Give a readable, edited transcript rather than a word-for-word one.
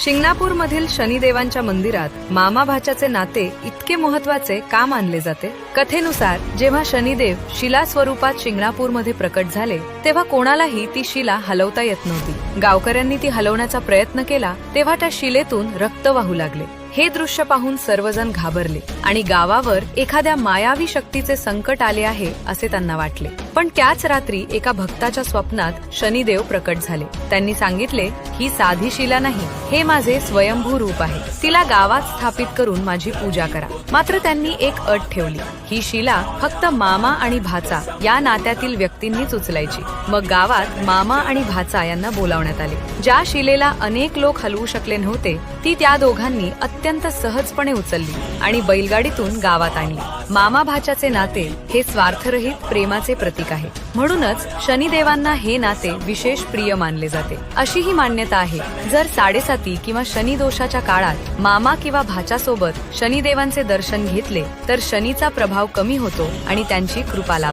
शिंगणापूरमधील शनिदेवांच्या मंदिरात मामा भाच्याचे नाते इतके महत्वाचे का मानले जाते? कथेनुसार जेव्हा शनिदेव शिला स्वरूपात शिंगणापूरमध्ये प्रकट झाले तेव्हा कोणालाही ती शिला हलवता येत नव्हती. गावकऱ्यांनी ती हलवण्याचा प्रयत्न केला तेव्हा त्या शिलेतून रक्त वाहू लागले. हे दृश्य पाहून सर्वजण घाबरले आणि गावावर एखाद्या मायावी शक्तीचे संकट आले आहे असे त्यांना वाटले. पण त्याच रात्री एका भक्ताच्या स्वप्नात शनिदेव प्रकट झाले. त्यांनी सांगितले, ही साधी शिला नाही, हे माझे स्वयंभू रूप आहे. तिला गावात स्थापित करून माझी पूजा करा. मात्र त्यांनी एक अट ठेवली, ही शिला फक्त मामा आणि भाचा या नात्यातील व्यक्तींनीच उचलायची. मग गावात मामा आणि भाचा यांना बोलावण्यात आले. ज्या शिलेला अनेक लोक हलवू शकले नव्हते ती त्या दोघांनी अत्यंत सहजपणे उचलली आणि बैलगाडीतून गावात आणली. मामा भाच्याचे नाते हे स्वार्थरहित प्रेमाचे प्रतीक आहे. म्हणूनच शनिदेवांना हे नाते विशेष प्रिय मानले जाते. अशी ही मान्यता आहे, जर 7.5 किंवा शनी दोषाच्या काळात मामा किंवा भाच्यासोबत शनिदेवांचे दर्शन घेतले तर शनीचा प्रभाव कमी होतो आणि त्यांची कृपा लाभते.